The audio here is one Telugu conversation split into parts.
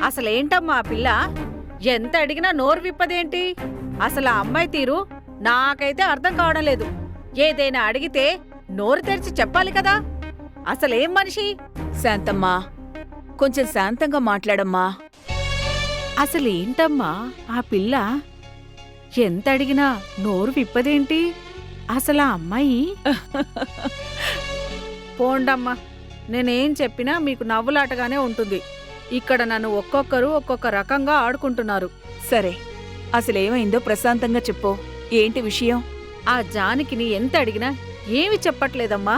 అసలేంటమ్మా ఆ పిల్ల? ఎంత అడిగినా నోరు విప్పదేంటి? అసలు ఆ అమ్మాయి తీరు నాకైతే అర్థం కావడం లేదు. ఏదైనా అడిగితే నోరు తెరిచి చెప్పాలి కదా. అసలేం మనిషి? శాంతమ్మా, కొంచెం శాంతంగా మాట్లాడమ్మా. అసలేంటమ్మా ఆ పిల్ల? ఎంత అడిగినా నోరు విప్పదేంటి? అసలు ఆ అమ్మాయి పోండమ్మా, నేనేం చెప్పినా మీకు నవ్వులాటగానే ఉంటుంది. ఇక్కడ నన్ను ఒక్కొక్కరు ఒక్కొక్క రకంగా ఆడుకుంటున్నారు. సరే, అసలేమైందో ప్రశాంతంగా చెప్పు. ఏంటి విషయం? ఆ జానకిని ఎంత అడిగినా ఏమి చెప్పట్లేదమ్మా.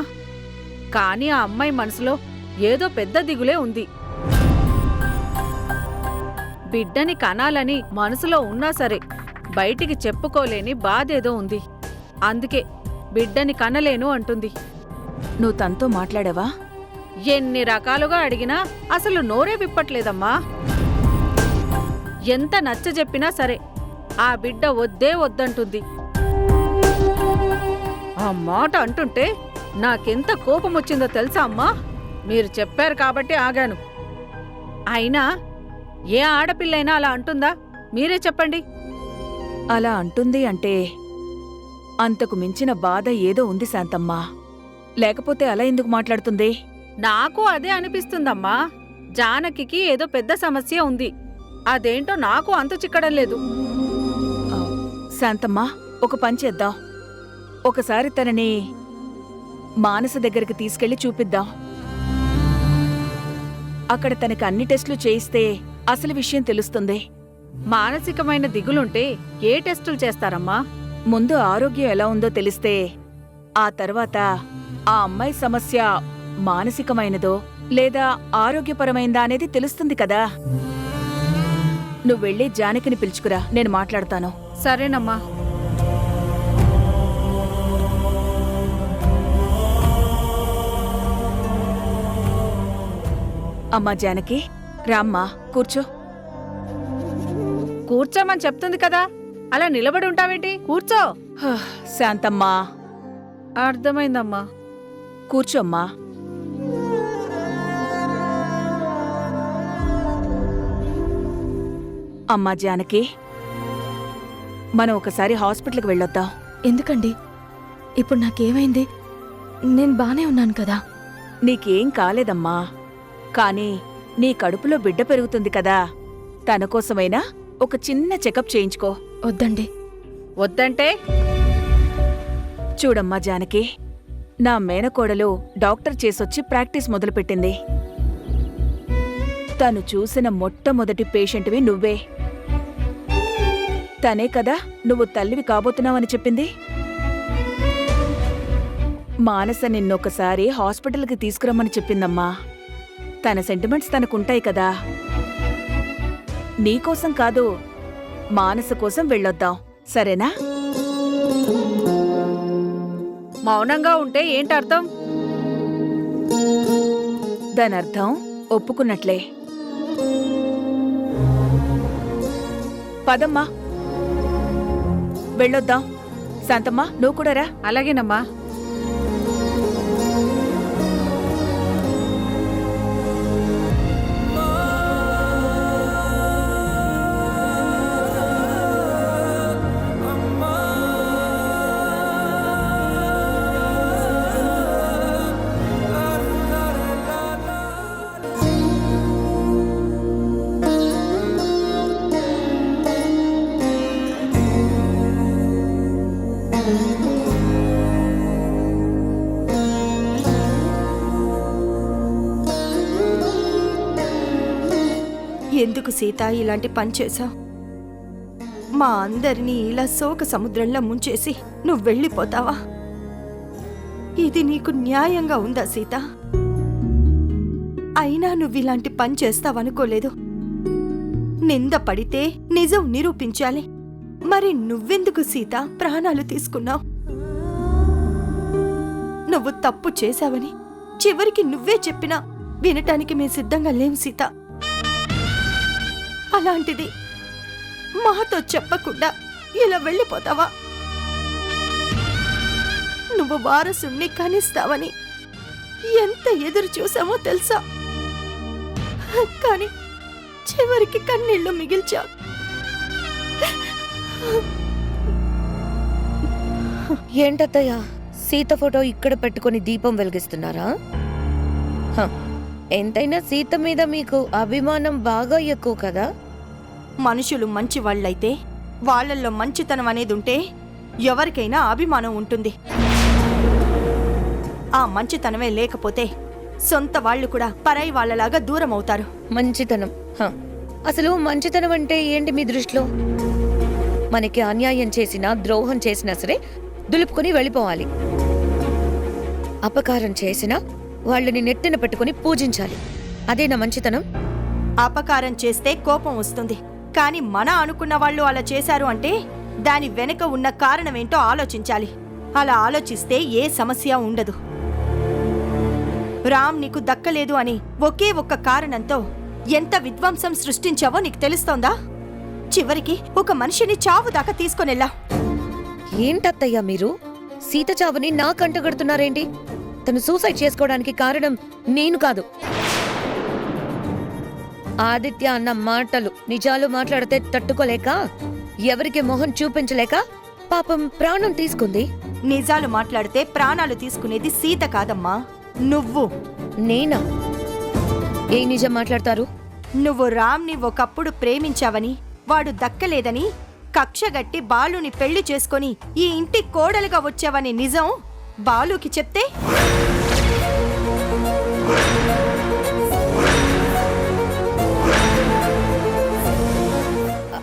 కాని ఆ అమ్మాయి మనసులో ఏదో పెద్ద దిగులే ఉంది. బిడ్డని కనాలని మనసులో ఉన్నా సరే బయటికి చెప్పుకోలేని బాధేదో ఉంది. అందుకే బిడ్డని కనలేను అంటుంది. నువ్వు తనతో మాట్లాడావా? ఎన్ని రకాలుగా అడిగినా అసలు నోరే విప్పట్లేదమ్మా. ఎంత నచ్చజెప్పినా సరే ఆ బిడ్డ వద్దే వద్దంటుంది. ఆ మాట అంటుంటే నాకెంత కోపమొచ్చిందో తెలుసా అమ్మా? మీరు చెప్పారు కాబట్టి ఆగాను. అయినా ఏ ఆడపిల్లైనా అలా అంటుందా? మీరే చెప్పండి. అలా అంటుంది అంటే అంతకు మించిన బాధ ఏదో ఉంది శాంతమ్మా. లేకపోతే అలా ఎందుకు మాట్లాడుతుంది? నాకు అదే అనిపిస్తుందమ్మా. జానకికి ఏదో పెద్ద సమస్య ఉంది. అదేంటో నాకు అంతు చిక్కడం లేదు. శాంతమ్మా, ఒక పని చేద్దాం. ఒకసారి తనని మానస దగ్గరికి తీసుకెళ్లి చూపిద్దాం. అక్కడ తనకి అన్ని టెస్టులు చేయిస్తే అసలు విషయం తెలుస్తుంది. మానసికమైన దిగులుంటే ఏ టెస్టులు చేస్తారమ్మా? ముందు ఆరోగ్యం ఎలా ఉందో తెలిస్తే ఆ తర్వాత ఆ అమ్మాయి సమస్య మానసికమైనదో లేదా ఆరోగ్యపరమైందా అనేది తెలుస్తుంది కదా. నువ్వెళ్ళి జానకిని పిలుచుకురా, నేను మాట్లాడతాను. సరేనమ్మా. అమ్మా జానకి, రామ్మా, కూర్చో. కూర్చోమని చెప్తుంది కదా, అలా నిలబడి ఉంటావేంటి? కూర్చో. శాంతమ్మా. అర్థమైందమ్మా. కూర్చోమ్మా. అమ్మా జానకి, మనం ఒకసారి హాస్పిటల్కి వెళ్ళొద్దాం. ఎందుకండి? ఇప్పుడు నాకేమైంది? నేను బానే ఉన్నాను కదా. నీకేం కాలేదమ్మా, కానీ నీ కడుపులో బిడ్డ పెరుగుతుంది కదా, తన కోసమైనా ఒక చిన్న చెకప్ చేయించుకో. వద్దండి. వద్దంటే? చూడమ్మా జానకి, నా మేనకోడలు డాక్టర్ చేసొచ్చి ప్రాక్టీస్ మొదలుపెట్టింది. తను చూసిన మొట్టమొదటి పేషెంట్వి నువ్వే. తనే కదా నువ్వు తల్లివి కాబోతున్నావని చెప్పింది. మానస నిన్నొకసారి హాస్పిటల్కి తీసుకురమ్మని చెప్పిందమ్మా. తన సెంటిమెంట్స్ తనకుంటాయి కదా. నీకోసం కాదు, మానస కోసం వెళ్ళొద్దాం, సరేనా? మౌనంగా ఉంటే ఏంటర్థం? దానర్థం ఒప్పుకున్నట్లే. పదమ్మా, వెళ్ళొద్దాం. శాంతమ్మా, నువ్వు కూడా రా. అలాగేనమ్మా. ఎందుకు సీత ఇలాంటి పని చేశావు? మా అందరినీ ఇలా శోక సముద్రంలో ముంచేసి నువ్వు వెళ్ళిపోతావా? ఇది నీకు న్యాయంగా ఉందా సీత? అయినా నువ్విలాంటి పని చేస్తావనుకోలేదు. నింద పడితే నిజం నిరూపించాలి. మరి నువ్వెందుకు సీత ప్రాణాలు తీసుకున్నావు? నువ్వు తప్పు చేశావని చివరికి నువ్వే చెప్పినా వినటానికి మేము సిద్ధంగా లేం సీత. అలాంటిది మాతో చెప్పకుండా ఇలా వెళ్ళిపోతావా? నువ్వు నువ్వు వారసుణ్ణి కనిస్తావని ఎంత ఎదురు చూసామో తెలుసా? కానీ చివరికి కన్నీళ్లు మిగిల్చా. ఏంటత్తయ్య సీత ఫోటో ఇక్కడ పెట్టుకొని దీపం వెలిగిస్తున్నారా? హ, ఎంతైనా సీత మీద మీకు అభిమానం బాగా ఎక్కువ కదా. మనుషులు మంచి వాళ్ళైతే వాళ్ళల్లో మంచితనం అనేది ఉంటే ఎవరికైనా అభిమానం ఉంటుంది. ఆ మంచితనమే లేకపోతే సొంత వాళ్ళు కూడా పరాయి వాళ్ళలాగా దూరం అవుతారు. మంచితనం, హ, అసలు మంచితనం అంటే ఏంటి మీ దృష్టిలో? మనకి అన్యాయం చేసినా ద్రోహం చేసినా సరే దులుపుకొని వెళ్ళిపోవాలి. అపకారం చేసినా వాళ్ళని నెత్తిన పెట్టుకుని పూజించాలి. అదేనా మంచితనం? అపకారం చేస్తే కోపం వస్తుంది, కానీ మన అనుకున్న వాళ్ళు అలా చేశారు అంటే దాని వెనుక ఉన్న కారణమేంటో ఆలోచించాలి. అలా ఆలోచిస్తే ఏ సమస్య ఉండదు. రామ్ నీకు దక్కలేదు అని ఒకే ఒక్క కారణంతో ఎంత విధ్వంసం సృష్టించావో నీకు తెలుస్తోందా? చివరికి ఒక మనిషిని చావు దాకా తీసుకొనెళ్ళా. ఏంటత్తయ్యా మీరు సీత చావుని నా కంటగడుతున్నారేంటి? తను సూసైడ్ చేసుకోవడానికి కారణం నేను కాదు. ఆదిత్య అన్న మాటలు నిజాలు మాట్లాడితే తట్టుకోలేక ఎవరికి మొహం చూపించలేక పాపం ప్రాణం తీసుకుంది. నిజాలు మాట్లాడితే ప్రాణాలు తీసుకునేది సీత కాదమ్మా, నువ్వు. నేనా? ఏ నిజం మాట్లాడతారు? నువ్వు రామ్ని ఒకప్పుడు ప్రేమించావని, వాడు దక్కలేదని కక్షగట్టి బాలుని పెళ్లి చేసుకొని ఈ ఇంటి కోడలుగా వచ్చావని నిజం బాలుకి చెప్తే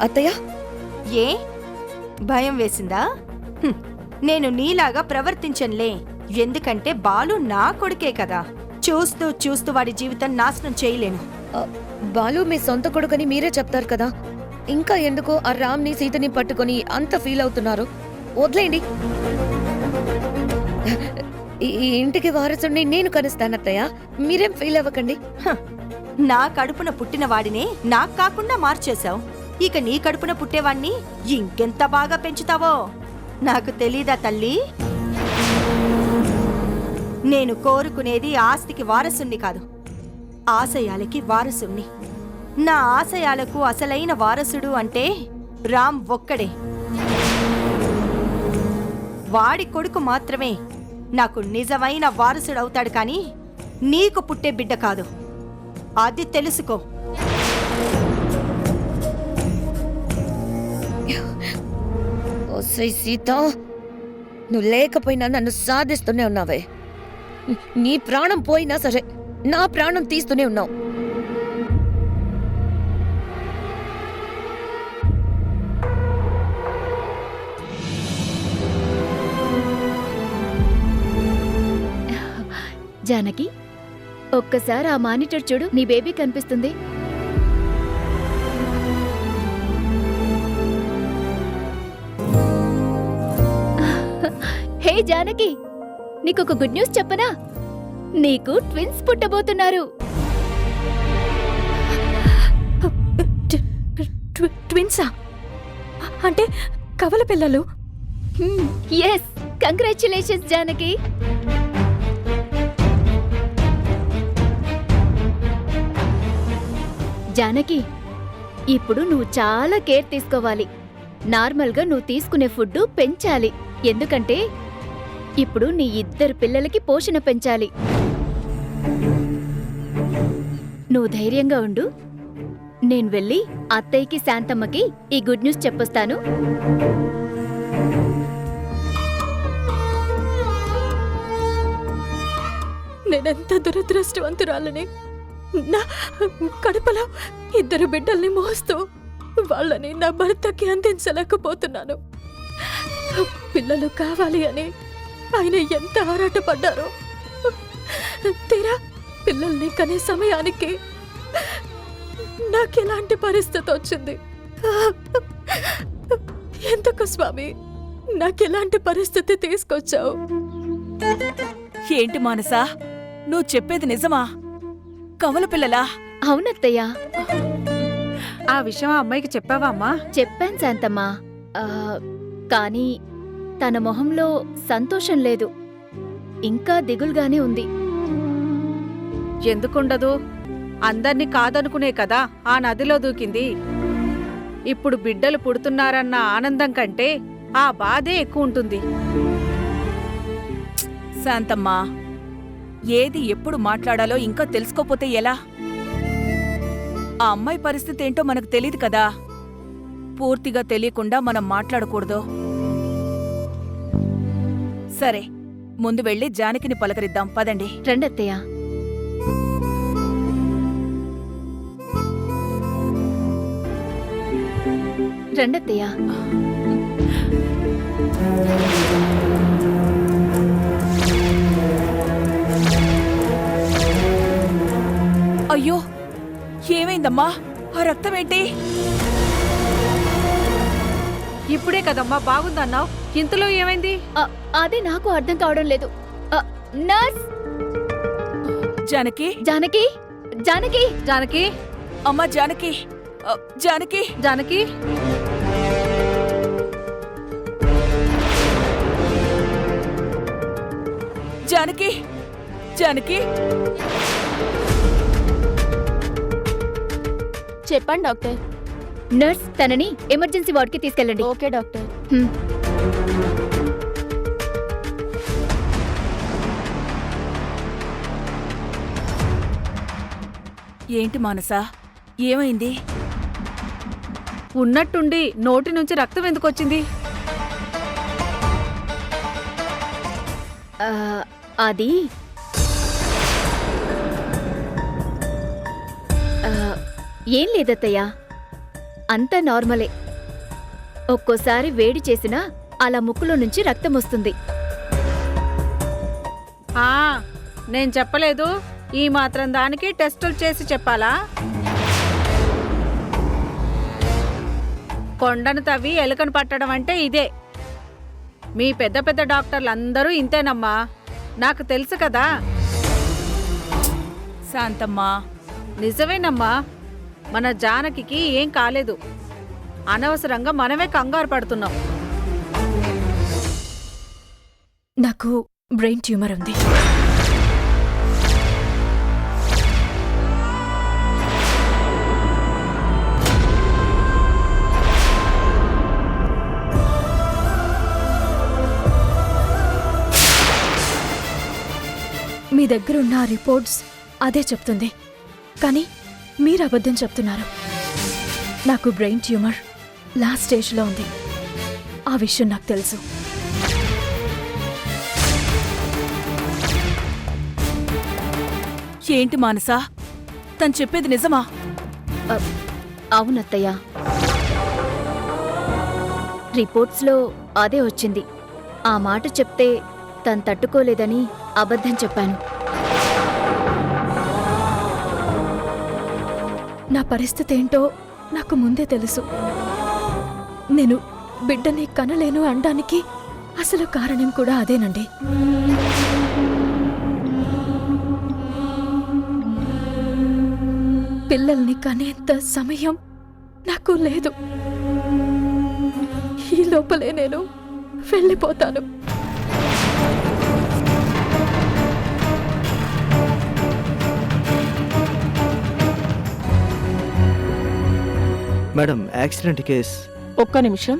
అత్తయ్య, ఏ భయం వేసిందా? నేను నీలాగా ప్రవర్తించనులే. ఎందుకంటే బాలు నా కొడుకే కదా. చూస్తూ చూస్తూ వాడి జీవితం నాశనం చేయలేను. బాలు మీ సొంత కొడుకని మీరే చెప్తారు కదా, ఇంకా ఎందుకు ఆ రామ్ని సీతని పట్టుకొని అంత ఫీల్ అవుతున్నారు? వదిలేండి. ఈ ఇంటికి వారసుని నేను కనిస్తానత్తయ్య, మీరేం ఫీల్ అవ్వకండి. నా కడుపున పుట్టిన వాడినే నాకు కాకుండా మార్చేశావు. ఇక నీ కడుపున పుట్టేవాణ్ణి ఇంకెంత బాగా పెంచుతావో నాకు తెలీదా తల్లి? నేను కోరుకునేది ఆస్తికి వారసుణ్ణి కాదు, ఆశయాలకి వారసుణ్ణి. నా ఆశయాలకు అసలైన వారసుడు అంటే రామ్ ఒక్కడే. వాడి కొడుకు మాత్రమే నాకు నిజమైన వారసుడవుతాడు, కానీ నీకు పుట్టే బిడ్డ కాదు. అది తెలుసుకో. ఓసై సీత, నువ్వు లేకపోయినా నన్ను సాధిస్తూనే ఉన్నావే. నీ ప్రాణం పోయినా సరే నా ప్రాణం తీస్తూనే ఉన్నావు. జానకి, ఒక్కసారి ఆ మానిటర్ చూడు, నీ బేబీ కనిపిస్తుంది. హే జానకి, నీకొక గుడ్ న్యూస్ చెప్పనా? నీకు ట్విన్స్ పుట్టబోతున్నారు. ట్విన్సా? అంటే కవల పిల్లలు? Yes, congratulations Janaki. జానకి, ఇప్పుడు నువ్వు చాలా కేర్ తీసుకోవాలి. నార్మల్గా నువ్వు తీసుకునే ఫుడ్ పెంచాలి. ఎందుకంటే ఇప్పుడు నీ ఇద్దరు పిల్లలకి పోషణ పెంచాలి. నువ్వు ధైర్యంగా ఉండు. నేను వెళ్ళి అత్తయ్యకి శాంతమ్మకి ఈ గుడ్ న్యూస్ చెప్పొస్తాను. నేనెంత దురదృష్టవంతురాలని. నా కడుపులో ఇద్దరు బిడ్డల్ని మోస్తూ వాళ్ళని నా భర్తకి అందించలేకపోతున్నాను. పిల్లలు కావాలి అని ఆయన ఎంత ఆరాటపడ్డారో. తీరా పిల్లల్ని కనే సమయానికి నాకెలాంటి పరిస్థితి వచ్చింది? ఎందుకు స్వామి నాకెలాంటి పరిస్థితి తీసుకొచ్చావు? ఏంటి మానసా, నువ్వు చెప్పేది నిజమా? కవల పిల్లలా? అవునత్తయ్యా. ఆ విషయం ఆ అమ్మాయికి చెప్పావా అమ్మా? చెప్పాను శాంతమ్మా. కానీ తన మొహంలో సంతోషం లేదు. ఇంకా దిగులుగానే ఉంది. ఎందుకుండదు? అందర్నీ కాదనుకునే కదా ఆ నదిలో దూకింది. ఇప్పుడు బిడ్డలు పుడుతున్నారన్న ఆనందం కంటే ఆ బాధే ఎక్కువ ఉంటుంది. శాంతమ్మా, ఏది ఎప్పుడు మాట్లాడాలో ఇంకా తెలుసుకోపోతే ఎలా? ఆ అమ్మాయి పరిస్థితి ఏంటో మనకు తెలీదు కదా. పూర్తిగా తెలియకుండా మనం మాట్లాడకూడదు. సరే, ముందు వెళ్ళి జానకిని పలకరిద్దాం పదండి. రండత్తయ్య. రండత్తయ్య. అయ్యో, ఏమైందమ్మా? ఆ రక్తమేంటి? ఇప్పుడే కదమ్మా బాగుందన్నావు, ఇంతలో ఏమైంది? అదే నాకు అర్థం కావడం లేదు. నర్స్! జానకి, జానకి! జానకి! జానకి, అమ్మా జానకి, జానకి. జానకి, జానకి, జానకి. చెప్పండి డాక్టర్. నర్స్, తనని ఎమర్జెన్సీ వార్డ్కి తీసుకెళ్ళండి. Okay doctor. హ్మ్. ఏంటి మానసా, ఏమైంది? ఉన్నట్టుండి నోటి నుంచి రక్తం ఎందుకొచ్చింది? అది ఏం లేదత్తయ్యా, అంతా నార్మలే. ఒక్కోసారి వేడి చేసినా అలా ముక్కులో నుంచి రక్తం వస్తుంది. ఆ, నేను చెప్పలేదు, ఈ మాత్రం దానికి టెస్టులు చేసి చెప్పాలా? కొండను తవ్వి ఎలుకను పట్టడం అంటే ఇదే. మీ పెద్ద పెద్ద డాక్టర్లు అందరూ ఇంతేనమ్మా, నాకు తెలుసు కదా. శాంతమ్మా, నిజమేనమ్మా, మన జానకి ఏం కాలేదు. అనవసరంగా మనమే కంగారు పడుతున్నాం. నాకు బ్రెయిన్ ట్యూమర్ ఉంది. మీ దగ్గరున్న ఆ రిపోర్ట్స్ అదే చెప్తుంది, కానీ మీరు అబద్ధం చెప్తున్నారు. నాకు బ్రెయిన్ ట్యూమర్ లాస్ట్ స్టేజ్లో ఉంది. ఆ విషయం నాకు తెలుసు. ఏంటి మానసా, తను చెప్పేది నిజమా? అవునత్తయ్యా, రిపోర్ట్స్లో అదే వచ్చింది. ఆ మాట చెప్తే తను తట్టుకోలేదని అబద్ధం చెప్పాను. నా పరిస్థితి ఏంటో నాకు ముందే తెలుసు. నేను బిడ్డని కనలేను అనడానికి అసలు కారణం కూడా అదేనండి. పిల్లల్ని కనేంత సమయం నాకు లేదు. ఈ లోపలే నేను వెళ్ళిపోతాను. Madam, accident case. ఒక్క నిమిషం.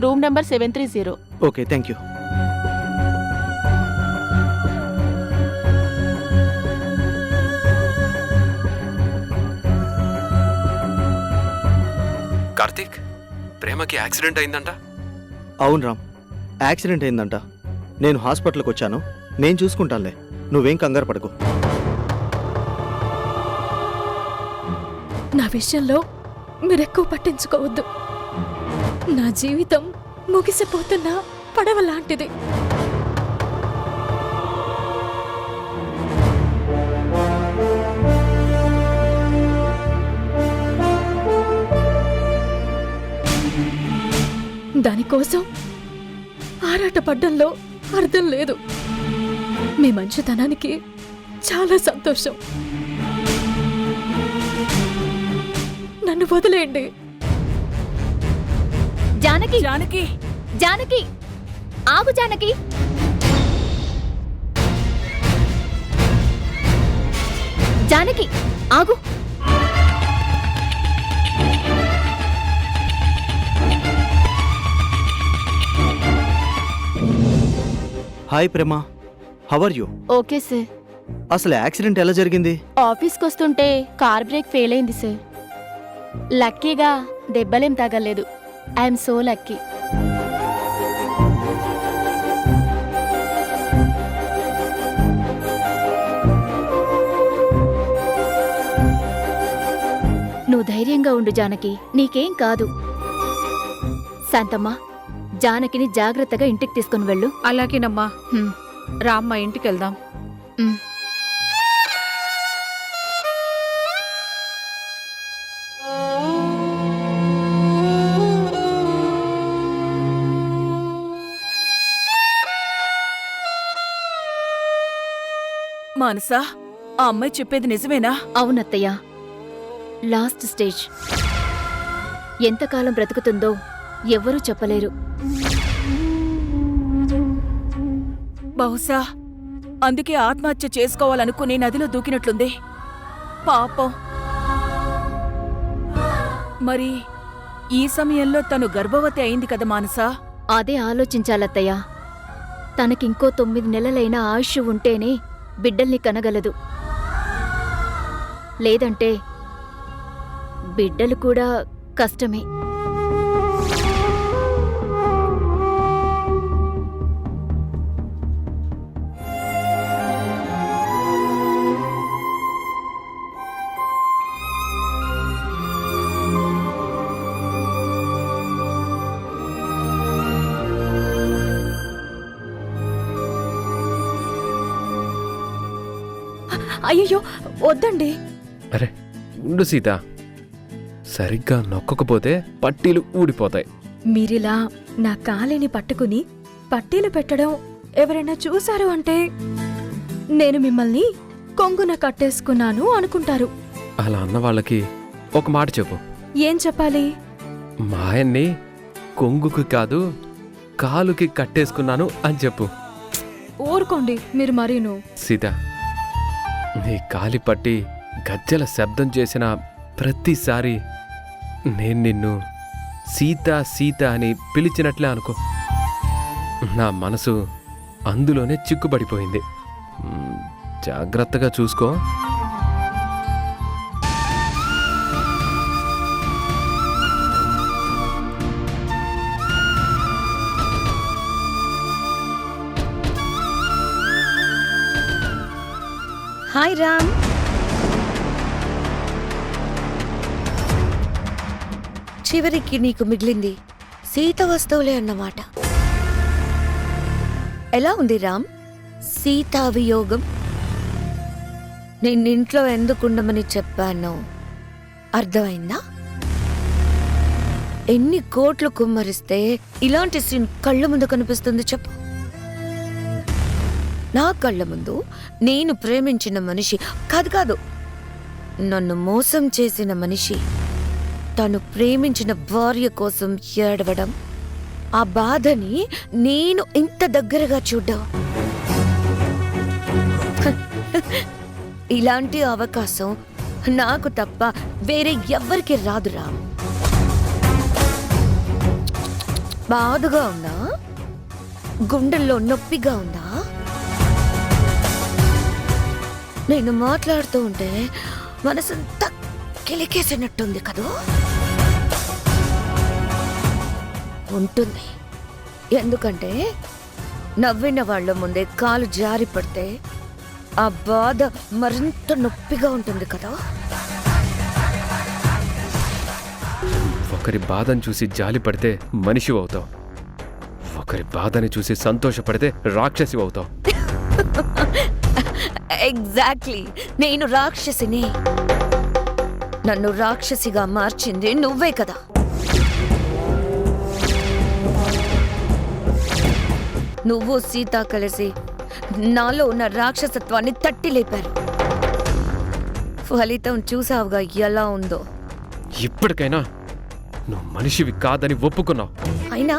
Room number 730. Okay, thank you. Karthik, ప్రేమకి యాక్సిడెంట్ అయిందంట. అవును రామ్, యాక్సిడెంట్ అయిందంట. నేను హాస్పిటల్కి వచ్చాను, నేను చూసుకుంటానులే, నువ్వేం కంగారు పడకు. నా విషయంలో మీరెక్కువ పట్టించుకోవద్దు. నా జీవితం ముగిసిపోతున్న పడవ లాంటిది. దానికోసం ఆరాటపడ్డంలో అర్థం లేదు. మీ మంచితనానికి చాలా సంతోషం. నన్ను వదిలేయండి. జానకి! జానకి, జానకి! ఆగు జానకి! జానకి ఆగు. Hi Prema, how are you? Okay sir. అసలు యాక్సిడెంట్ ఎలా జరిగింది? ఆఫీస్కి వస్తుంటే కార్ బ్రేక్ ఫెయిల్ అయింది సార్. లక్కీగా దెబ్బలేం తగలేదు. I'm so lucky. నువ్వు ధైర్యంగా ఉండు జానకి, నీకేం కాదు. శాంతమ్మ, జానకిని జాగ్రత్తగా ఇంటికి తీసుకుని వెళ్ళు. అలాగేనమ్మా. హ్మ్. రామ్మ ఇంటికి వెళ్దాం. ఉమ్. మానసా, ఆ అమ్మాయి చెప్పేది నిజమేనా? అవునత్తయ్య, లాస్ట్ స్టేజ్. ఎంతకాలం బ్రతుకుతుందో ఎవ్వరూ చెప్పలేరు. బహుశా అందుకే ఆత్మహత్య చేసుకోవాలనుకుని నదిలో దూకినట్లుంది. పాపం. మరి ఈ సమయంలో తను గర్భవతి అయింది కదా మానసా? అదే ఆలోచించాలత్తయ్య. తనకింకో 9 నెలలైన ఆయుష్ ఉంటేనే బిడ్డల్ని కనగలదు. లేదంటే బిడ్డలు కూడా కష్టమే. అయ్యో వద్దండి. అరే ఉండు సీత, సరిగ్గా నొక్కకపోతే పట్టీలు ఊడిపోతాయి. మీరిలా నా కాలిని పట్టుకుని పట్టీలు పెట్టడం ఎవరైనా చూశారు అంటే నేను మిమ్మల్ని కొంగున కట్టేసుకున్నాను అనుకుంటారు. అలా అన్న వాళ్ళకి ఒక మాట చెప్పు. ఏం చెప్పాలి? మా ఆయన్ని కొంగుకి కాదు కాలుకి కట్టేసుకున్నాను అని చెప్పు. ఊరుకోండి మీరు మరీను. సీత, నీ కాలి పట్టి గజ్జల శబ్దం చేసిన ప్రతిసారి నేను నిన్ను సీత సీత అని పిలిచినట్లే అనుకో. నా మనసు అందులోనే చిక్కుపడిపోయింది. జాగ్రత్తగా చూసుకో. హాయ్ రామ్. చివరికి నీకు మిగిలింది సీత వస్తువులే అన్నమాట. ఎలా ఉంది రామ్ సీతా వియోగం? నిన్నింట్లో ఎందుకుండమని చెప్పాను అర్థమైందా? ఎన్ని కోట్లు కుమ్మరిస్తే ఇలాంటి సీన్ కళ్ళ ముందు కనిపిస్తుంది చెప్పు. నా కళ్ళ ముందు నేను ప్రేమించిన మనిషి కాదు నన్ను మోసం చేసిన మనిషి తను ప్రేమించిన భార్య కోసం ఏడవడం, ఆ బాధని నేను ఇంత దగ్గరగా చూడ్డం. ఇలాంటి అవకాశం నాకు తప్ప వేరే ఎవ్వరికి రాదురా. బాధగా ఉందా? గుండెల్లో నొప్పిగా ఉందా? నేను మాట్లాడుతూ ఉంటే మనసంతా కిలికేసినట్టుంది కదూ? ఉంటుంది. ఎందుకంటే నవ్విన వాళ్ళ ముందే కాలు జారి పడితే ఆ బాధ మరింత నొప్పిగా ఉంటుంది కదా. ఒకరి బాధను చూసి జాలి పడితే మనిషి అవుతావు, ఒకరి బాధని చూసి సంతోషపడితే రాక్షసి అవుతావు. ఎగ్జాక్ట్లీ, నేను రాక్షసిని. నన్ను రాక్షసిగా మార్చింది నువ్వే కదా. నువ్వు సీత కలిసి నాలో ఉన్న రాక్షసత్వాన్ని తట్టి లేపారు. ఫలితం చూసావుగా ఎలా ఉందో. ఇప్పటికైనా నువ్వు మనిషివి కాదని ఒప్పుకున్నావు. అయినా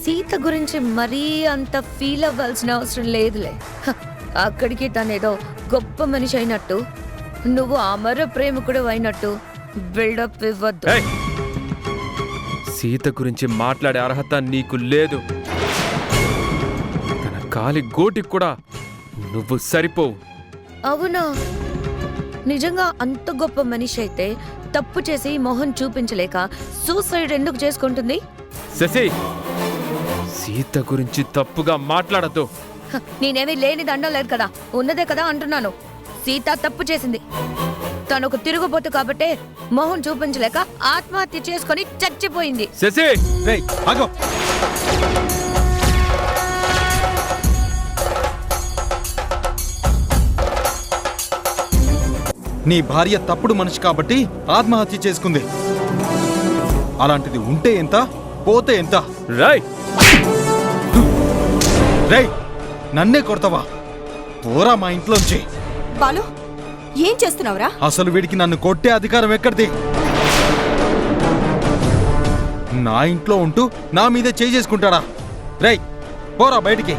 సీత గురించి మరీ అంత ఫీల్ అవ్వాల్సిన అవసరం లేదులే. అక్కడికి తనేదో గొప్ప మనిషి అయినట్టు నువ్వు అమర ప్రేమికుడు అయినట్టు బిల్డప్ ఇవ్వద్దు. ఏయ్! సీత గురించి మాట్లాడే అర్హత నీకు లేదు. తన కాలి గోటికి కూడా నువ్వు సరిపోవు. అవునా? నిజంగా అంత గొప్ప మనిషి అయితే తప్పు చేసి మొహం చూపించలేక సూసైడ్ ఎందుకు చేసుకుంటుంది? శశి, సీత గురించి తప్పుగా మాట్లాడద్దు. హ, నేనేమీ లేనిది అనడం లేదు కదా, ఉన్నదే కదా అంటున్నాను. సీత తప్పు చేసింది. తను ఒక తిరుగుబోతు కాబట్టే మొహం చూపించలేక ఆత్మహత్య చేసుకొని చచ్చిపోయింది. శశి, రేయ్ ఆగో. నీ భార్య తప్పుడు మనిషి కాబట్టి ఆత్మహత్య చేసుకుంది. అలాంటిది ఉంటే ఎంత, పోతే ఎంత? రాయ్! రేయ్, నన్నే కొడతావా? పోరా మా ఇంట్లోంచి. బాలు ఏం చేస్తున్నావురా? అసలు వీడికి నన్ను కొట్టే అధికారం ఎక్కడిది? నా ఇంట్లో ఉంటూ నా మీదే చేసుకుంటాడా? రేయ్, పోరా బయటికి.